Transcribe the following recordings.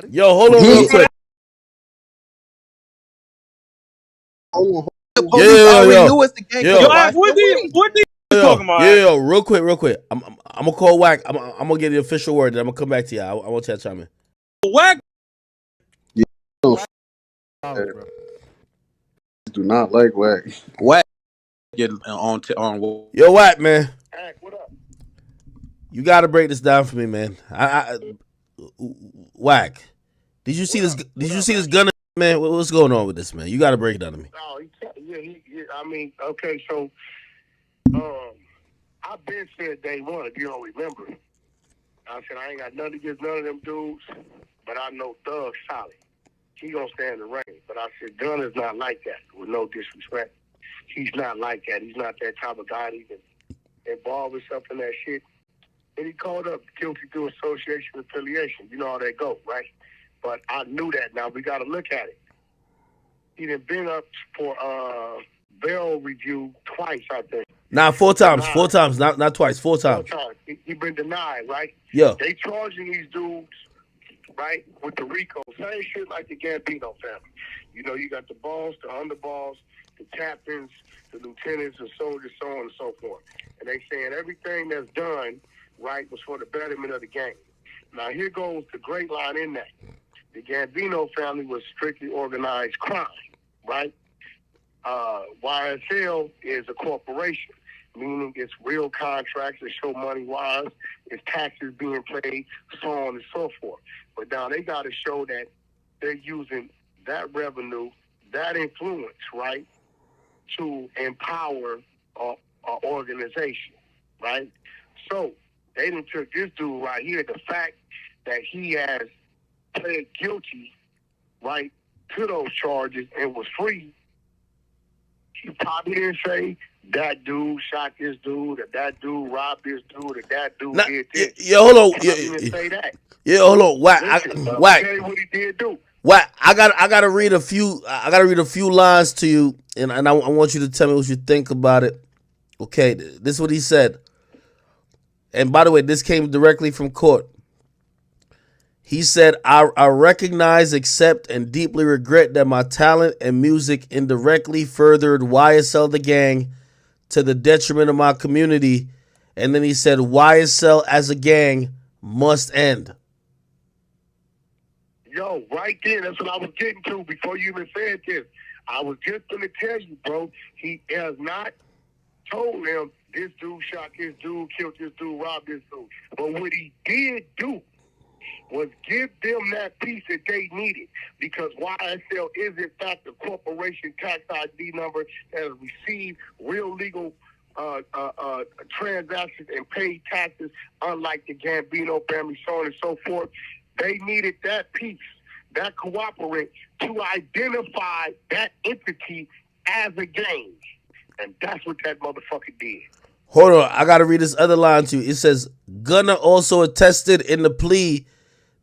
Yo, hold on real quick. The police already knew it's the gang. What you talking about? Yo, real quick. I'm gonna call Wack. I'm gonna get the official word. Then I'm gonna come back to you. I want you to chime in. Wack. Do not like Wack. Wack getting on Yo, Wack, man. What up? You gotta break this down for me, man. Wack. Did you see this? Did you see this Gunna, man? What's going on with this, man? You gotta break it down to me. Oh, I mean, okay, so I've been said day one, if you don't remember. I said I ain't got nothing against none of them dudes, but I know Thug solid. He gonna stand in the rain. But I said Gunna's not like that, with no disrespect. He's not like that. He's not that type of guy to even involve himself in that shit. And he called up guilty through association affiliation. You know how that go, right? But I knew that. Now we got to look at it. He done been up for bail review twice, I think. Nah, four times, not twice, four times. He been denied, right? Yeah. They charging these dudes, right, with the RICO. Same shit like the Gambino family. You know, you got the boss, the underboss, the captains, the lieutenants, the soldiers, so on and so forth. And they saying everything that's done, right, was for the betterment of the game. Now, here goes the great line in that. The Gambino family was strictly organized crime, right? YSL is a corporation, meaning it's real contracts that show money wise, it's taxes being paid, so on and so forth. But now they got to show that they're using that revenue, that influence, right, to empower our organization, right? So they done took this dude right here, the fact that he has pled guilty, right, to those charges and was free. He probably didn't say that dude shot this dude, or that dude robbed this dude, or that dude did this. Yeah, hold on. He didn't say that. Yeah, hold on. Wack. Wack. Tell you what he did do. Wack. I gotta read a few. I gotta read a few lines to you, and I want you to tell me what you think about it. Okay, this is what he said. And by the way, this came directly from court. He said, I recognize, accept, and deeply regret that my talent and music indirectly furthered YSL the gang to the detriment of my community. And then he said, YSL as a gang must end. Yo, right there, that's what I was getting to before you even said this. I was just going to tell you, bro, he has not told them this dude shot this dude, killed this dude, robbed this dude. But what he did do was give them that piece that they needed, because YSL is in fact a corporation tax ID number that has received real legal transactions and paid taxes, unlike the Gambino family, so on and so forth. They needed that piece, that cooperate, to identify that entity as a gang. And that's what that motherfucker did. Hold on, I gotta read this other line to you. It says, Gunna also attested in the plea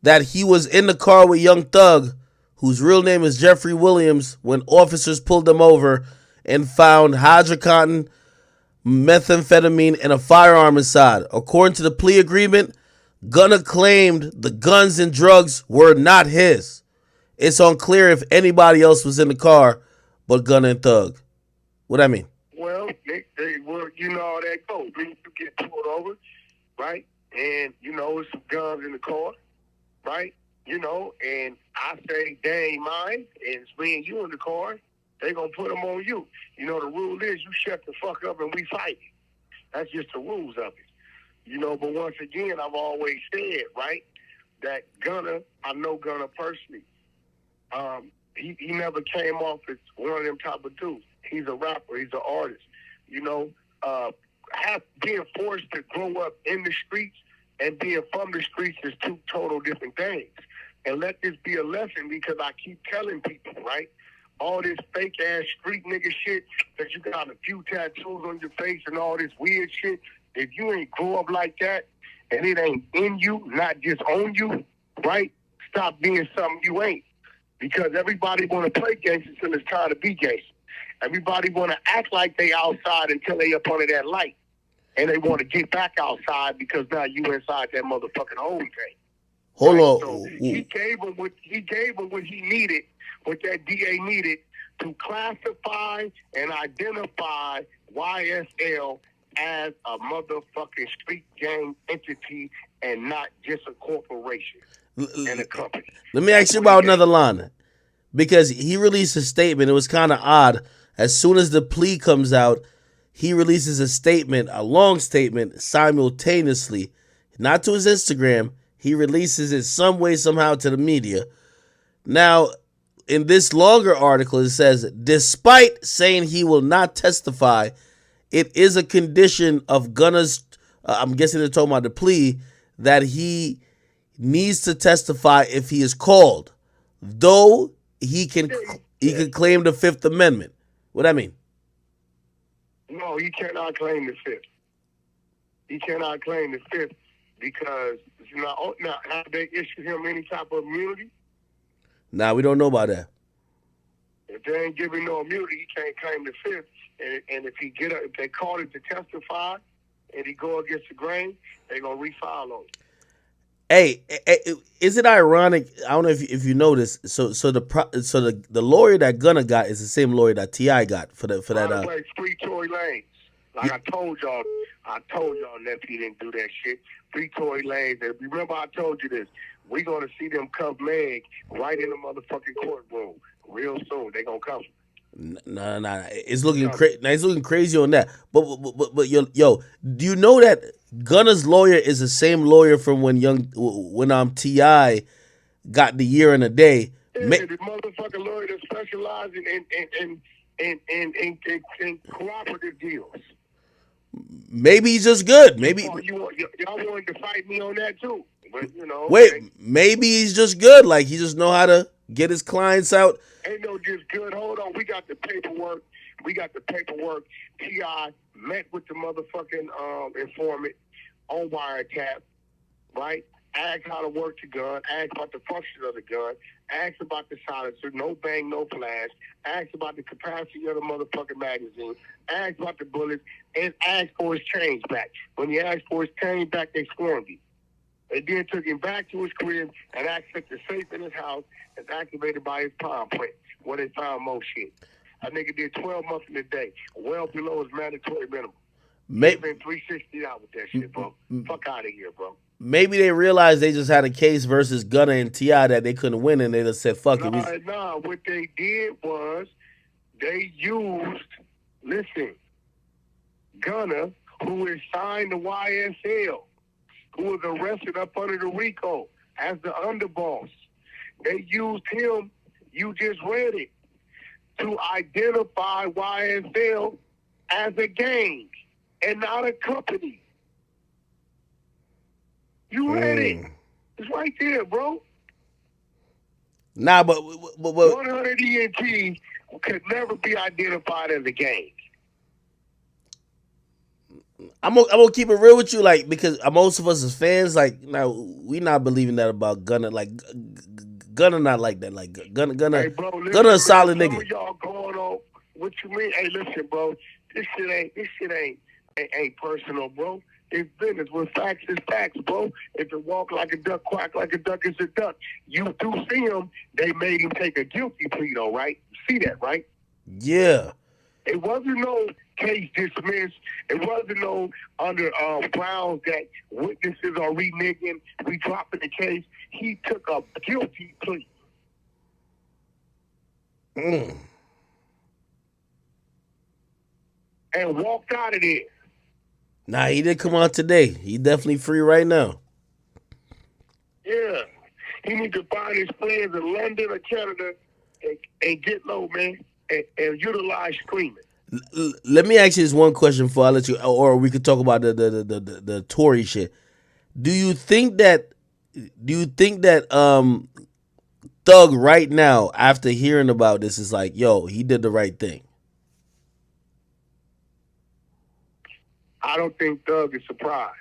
that he was in the car with Young Thug, whose real name is Jeffrey Williams, when officers pulled him over and found hydrocodone, methamphetamine, and a firearm inside. According to the plea agreement, Gunna claimed the guns and drugs were not his. It's unclear if anybody else was in the car but Gunna and Thug. What I mean? Well, they were, you know how that goes. When you get pulled over, right? And, you know, there's some guns in the car, right? You know, and I say, they ain't mine, and it's me and you in the car, they gonna put them on you. You know, the rule is you shut the fuck up and we fight. That's just the rules of it. You know, but once again, I've always said, right, that Gunna, I know Gunna personally. He never came off as one of them type of dudes. He's a rapper. He's an artist. You know, being forced to grow up in the streets and being from the streets is two total different things. And let this be a lesson, because I keep telling people, right, all this fake-ass street nigga shit, that you got a few tattoos on your face and all this weird shit, if you ain't grow up like that and it ain't in you, not just on you, right, stop being something you ain't. Because everybody want to play gangster until it's time to be gangster. Everybody want to act like they outside until they up under that light. And they want to get back outside because now you inside that motherfucking home thing. Hold right? on. So he gave him what he needed, what that DA needed to classify and identify YSL as a motherfucking street gang entity and not just a corporation and a company. Let me ask you about another line. Because he released a statement. It was kind of odd. As soon as the plea comes out, he releases a statement, a long statement, simultaneously. Not to his Instagram. He releases it some way, somehow to the media. Now, in this longer article, it says, despite saying he will not testify, it is a condition of Gunna's, I'm guessing they're talking about the plea, that he needs to testify if he is called. Though he can claim the Fifth Amendment. What I mean? No, he cannot claim the Fifth. He cannot claim the Fifth because now have they issued him any type of immunity? Nah, we don't know about that. If they ain't giving no immunity, he can't claim the Fifth. And if they call it to testify and he go against the grain, they gonna refile on it. Hey, is it ironic? I don't know if you noticed. So the lawyer that Gunna got is the same lawyer that T.I. got for that. By the way, free Tory Lanez. Like I told y'all Nephew didn't do that shit. Free Tory Lanez. And remember I told you this. We gonna see them cuff Meg right in the motherfucking courtroom real soon. They gonna cuff him. Nah. It's looking crazy. It's looking crazy on that. But yo, do you know that Gunna's lawyer is the same lawyer from when T.I. got the year and a day? Yeah, the motherfucking lawyer that specializes in cooperative deals. Maybe he's just good. Maybe y'all wanted to fight me on that too. But maybe he's just good. Like he just know how to get his clients out. Ain't no just good. Hold on, we got the paperwork. T.I. met with the motherfucking informant on wiretap, right? Asked how to work the gun. Asked about the function of the gun. Asked about the silencer. No bang, no flash. Asked about the capacity of the motherfucking magazine. Asked about the bullets. And asked for his change back. When he asked for his change back, they swarmed him. They then took him back to his crib and accessed the safe in his house and activated by his palm print, where they found more shit. That nigga did 12 months in a day, well below his mandatory minimum. Maybe been 360 out with that shit, bro. Fuck out of here, bro. Maybe they realized they just had a case versus Gunna and T.I. that they couldn't win, and they just said, fuck it. Nah, what they did was they used, Gunna, who is signed to YSL, who was arrested up under the RICO as the underboss. They used him, you just read it, to identify YSL as a gang and not a company. You read it. It's right there, bro. Nah, but 100 ENT could never be identified as a gang. I'm gonna keep it real with you, like, because most of us as fans, like, now we not believing that about Gunna. Like, Gunna not like that. Like, Gunna, hey, bro, Gunna a solid some nigga. Of y'all going on? What you mean? Hey, listen, bro. This shit ain't personal, bro. It's business. When facts is facts, bro. If it walk like a duck, quack like a duck, it's a duck. You do see him. They made him take a guilty plea, though, right? See that, right? Yeah. It wasn't no case dismissed. It wasn't no under grounds that witnesses are reneging. We dropping the case. He took a guilty plea. And walked out of there. Nah, he did come out today. He definitely free right now. Yeah. He need to find his friends in London or Canada and get low, man, and utilize streaming. Let me ask you this one question before I let you, or we could talk about the Tory shit. Do you think that Thug right now, after hearing about this, is like, yo, he did the right thing? I don't think Thug is surprised.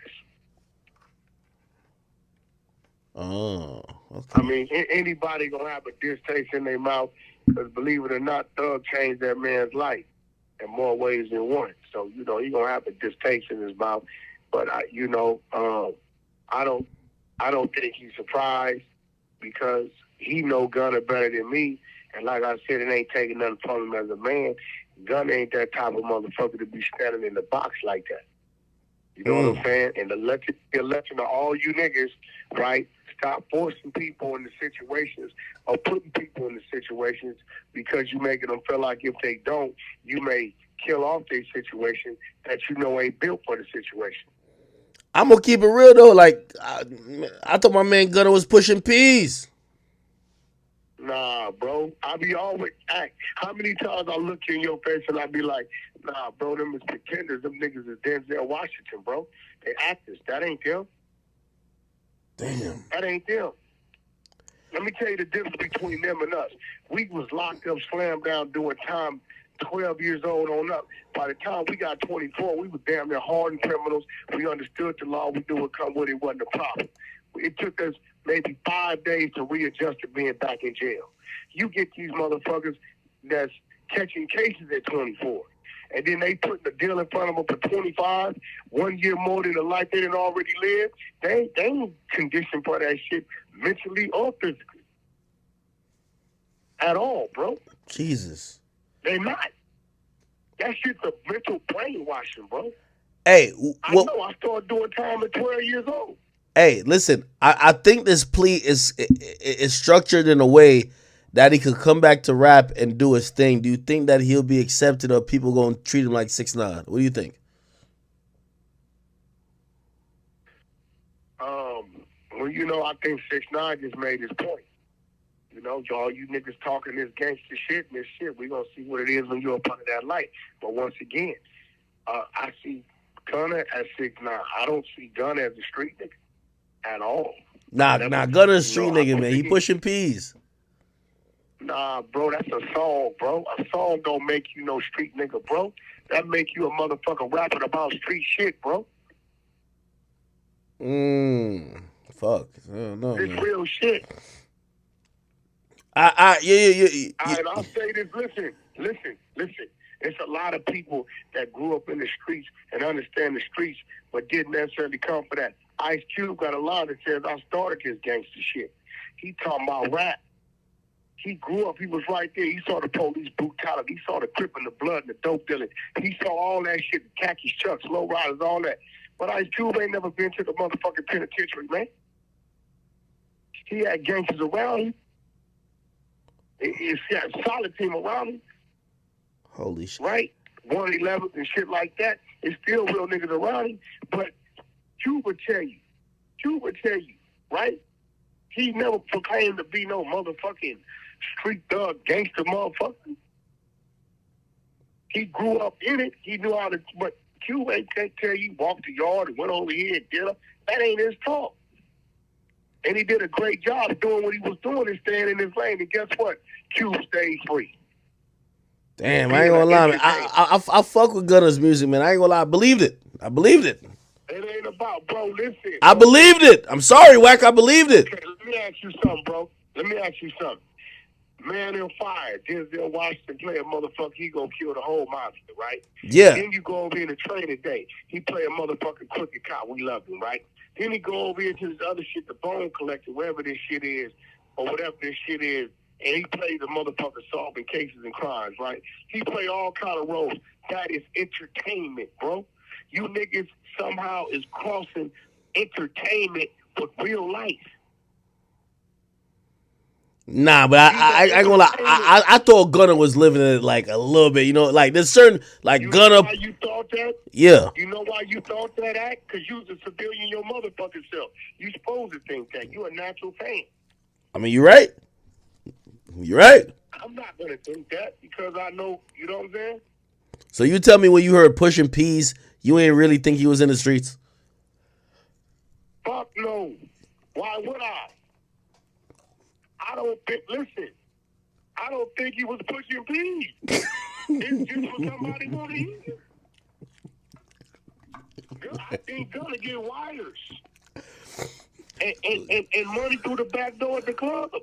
Oh, okay. I mean, anybody gonna have a distaste in their mouth, because believe it or not, Thug changed that man's life in more ways than one. So, he gonna have a distaste in his mouth. But I don't I don't think he's surprised because he know Gunna better than me. And like I said, it ain't taking nothing from him as a man. Gunna ain't that type of motherfucker to be standing in the box like that. You know what I'm saying? And the lesson to all you niggas, right? Stop forcing people into situations or putting people into situations because you making them feel like if they don't, you may kill off their situation that you know ain't built for the situation. I'm gonna keep it real though. Like I thought my man Gunna was pushing peas. Nah, bro. I be always act. How many times I look in your face and I be like, nah, bro, them is pretenders. Them niggas is Denzel Washington, bro. They actors. That ain't them. Damn. That ain't them. Let me tell you the difference between them and us. We was locked up, slammed down, doing time 12 years old on up. By the time we got 24, we were damn near hardened criminals. We understood the law. We knew what come with it wasn't a problem. It took us maybe 5 days to readjust to being back in jail. You get these motherfuckers that's catching cases at 24. And then they put the deal in front of them for 25, 1 year more than the life they didn't already live. They ain't conditioned for that shit mentally or physically. At all, bro. Jesus. They not. That shit's a mental brainwashing, bro. Hey, I know. I started doing time at 12 years old. Hey, listen. I think this plea is structured in a way that he could come back to rap and do his thing. Do you think that he'll be accepted, or people going to treat him like 6ix9ine? What do you think? Well, you know, I think 6ix9ine just made his point. You know, all you niggas talking this gangster shit and this shit, we gonna see what it is when you're up under that light. But once again, I see Gunna as 6ix9ine. I don't see Gunna as a street nigga at all. Nah, Gunna a street nigga, man. He pushing peas. Nah, bro, that's a song, bro. A song don't make you no street nigga, bro. That make you a motherfucker rapping about street shit, bro. Fuck. I don't know, It's man. real shit. Yeah. And I'll say this, listen. It's a lot of people that grew up in the streets and understand the streets, but didn't necessarily come for that. Ice Cube got a line that says, I started this gangster shit. He talking about rap. He grew up, he was right there. He saw the police brutality. He saw the crip and the blood and the dope dealing. He saw all that shit, the khakis, chucks, low riders, all that. But Ice Cube ain't never been to the motherfucking penitentiary, man. He had gangsters around him. He had a solid team around him. Holy shit. Right? 111 and shit like that. It's still real niggas around him. But Cube would tell you, right? He never proclaimed to be no motherfucking street thug gangster motherfucker. He grew up in it. He knew how to, but Cube can't tell you walk the yard and went over here and did it. That ain't his talk. And he did a great job doing what he was doing and staying in his lane. And guess what? Cube stayed free. Damn, I ain't gonna lie, man. I fuck with Gunna's music, man. I ain't gonna lie. I believed it. It ain't about, bro, listen. I believed it. I'm sorry, Wack. I believed it. Okay, let me ask you something, bro. Man in Fire, Denzel Washington play a motherfucker, he gonna kill the whole monster, right? Yeah. Then you go over here to Training Day, he play a motherfucking crooked cop, we love him, right? Then he go over here to this other shit, the Bone Collector, wherever this shit is, or whatever this shit is, and he plays a motherfucker solving cases and crimes, right? He play all kind of roles. That is entertainment, bro. You niggas somehow is crossing entertainment with real life. Nah, but I ain't gonna lie. I thought Gunna was living it like a little bit, you know, like there's certain like you Gunna. Know why you thought that? Yeah. You know why you thought that, Act? Because you was a civilian your motherfucking self. You supposed to think that. You a natural fan. I mean, you're right. You're right. I'm not gonna think that because I know, you know what I'm saying? So you tell me when you heard pushing peas, you ain't really think he was in the streets? Fuck no. Why would I? I don't think he was pushing peas. It's just for somebody want to hear you. I think Gunna get wires. And money through the back door at the clubs.